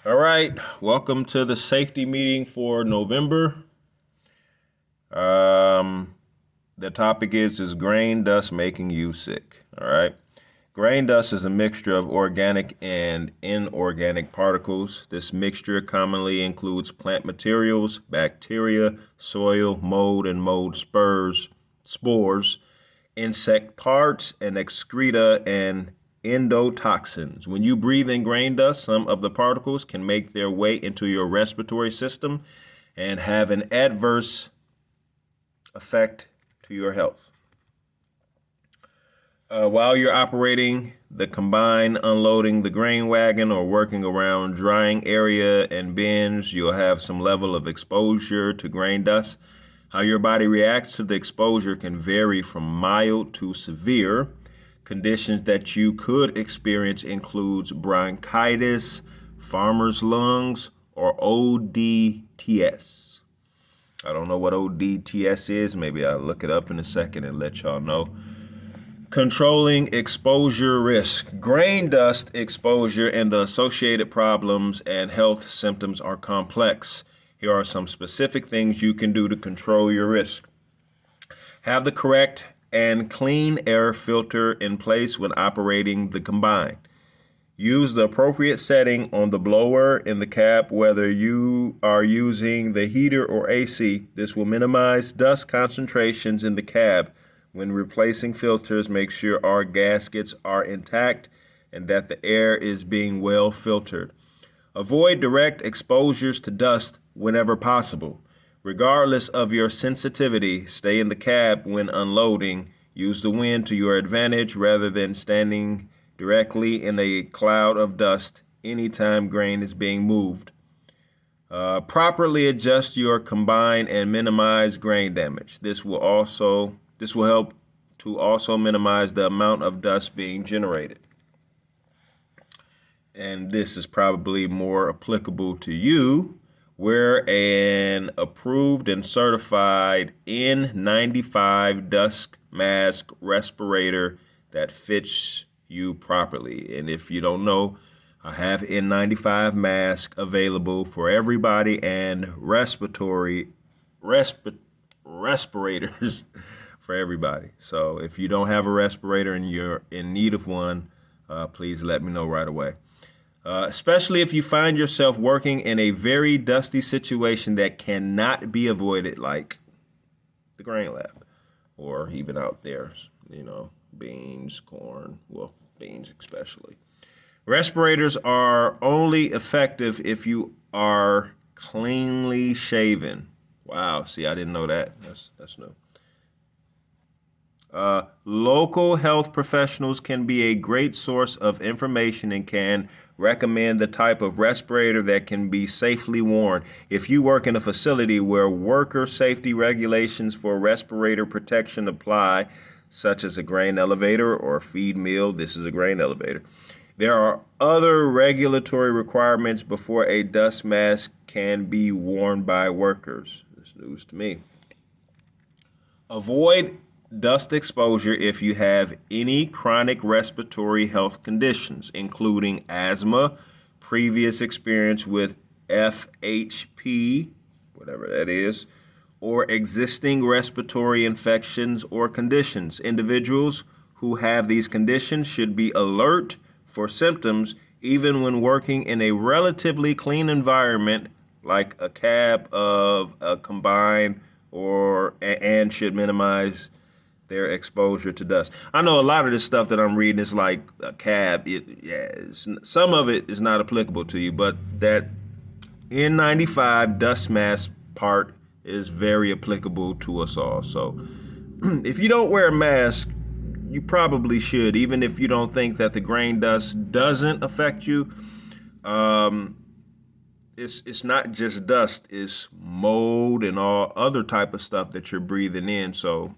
All right, welcome to the safety meeting for November. Um, the topic is grain dust making you sick? All right. Grain dust is a mixture of organic and inorganic particles. This mixture commonly includes plant materials, bacteria, soil, mold, and mold spores, insect parts, and excreta and endotoxins. When you breathe in grain dust, some of the particles can make their way into your respiratory system and have an adverse effect to your health. While you're operating the combine, unloading the grain wagon, or working around drying area and bins, you'll have some level of exposure to grain dust. How your body reacts to the exposure can vary from mild to severe. Conditions that you could experience includes bronchitis, farmer's lungs, or ODTS. I don't know what ODTS is. Maybe I'll look it up in a second and let y'all know. Controlling exposure risk. Grain dust exposure and the associated problems and health symptoms are complex. Here are some specific things you can do to control your risk. Have the correct and clean air filter in place when operating the combine. Use the appropriate setting on the blower in the cab, whether you are using the heater or AC. This will minimize dust concentrations in the cab. When replacing filters, make sure our gaskets are intact and that the air is being well filtered. Avoid direct exposures to dust whenever possible. Regardless of your sensitivity, stay in the cab when unloading. Use the wind to your advantage rather than standing directly in a cloud of dust anytime grain is being moved. Properly adjust your combine and minimize grain damage. This will help to also minimize the amount of dust being generated. And this is probably more applicable to you, where an approved and certified N95 dust mask respirator that fits you properly. And if you don't know, I have N95 mask available for everybody and respirators for everybody. So if you don't have a respirator and you're in need of one, please let me know right away. Especially if you find yourself working in a very dusty situation that cannot be avoided, like the grain lab, or even out there, beans, corn, well, beans especially. Respirators are only effective if you are cleanly shaven. Wow, see, I didn't know that. That's new. Local health professionals can be a great source of information and can recommend the type of respirator that can be safely worn. If you work in a facility where worker safety regulations for respirator protection apply, such as a grain elevator or a feed mill, this is a grain elevator. There are other regulatory requirements before a dust mask can be worn by workers. This is news to me. Avoid dust exposure if you have any chronic respiratory health conditions, including asthma, previous experience with FHP, whatever that is, or existing respiratory infections or conditions. Individuals who have these conditions should be alert for symptoms even when working in a relatively clean environment like a cab of a combine and should minimize their exposure to dust. I know a lot of this stuff that I'm reading is like a cab. Some of it is not applicable to you, but that N95 dust mask part is very applicable to us all. So if you don't wear a mask, you probably should, even if you don't think that the grain dust doesn't affect you. It's not just dust, it's mold and all other type of stuff that you're breathing in. So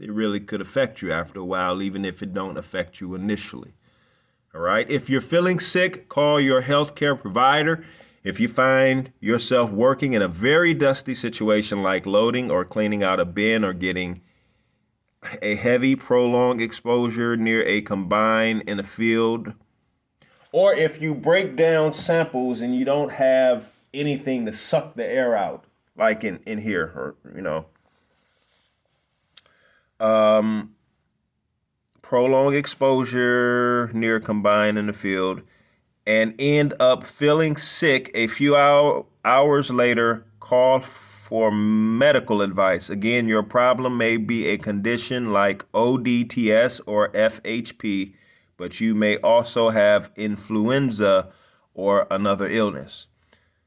it really could affect you after a while, even if it don't affect you initially. All right. If you're feeling sick, call your healthcare provider. If you find yourself working in a very dusty situation like loading or cleaning out a bin or getting a heavy, prolonged exposure near a combine in a field, Or if you break down samples and you don't have anything to suck the air out, like in here, or um, prolonged exposure near combine in the field, and end up feeling sick a few hours later, call for medical advice. Again, your problem may be a condition like ODTS or FHP, but you may also have influenza or another illness.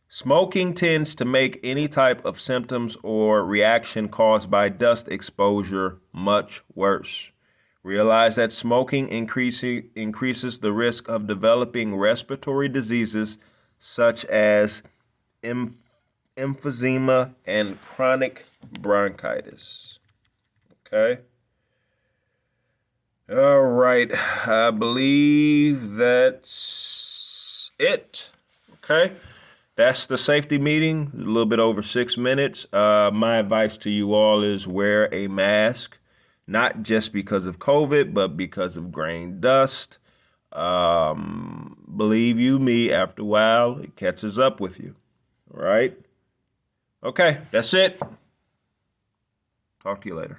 Smoking tends to make any type of symptoms or reaction caused by dust exposure much worse. Realize that smoking increases the risk of developing respiratory diseases such as emphysema and chronic bronchitis. Okay. All right. I believe that's it. Okay. That's the safety meeting, a little bit over 6 minutes. My advice to you all is wear a mask, not just because of COVID, but because of grain dust. Believe you me, after a while, it catches up with you. All right? Okay, that's it. Talk to you later.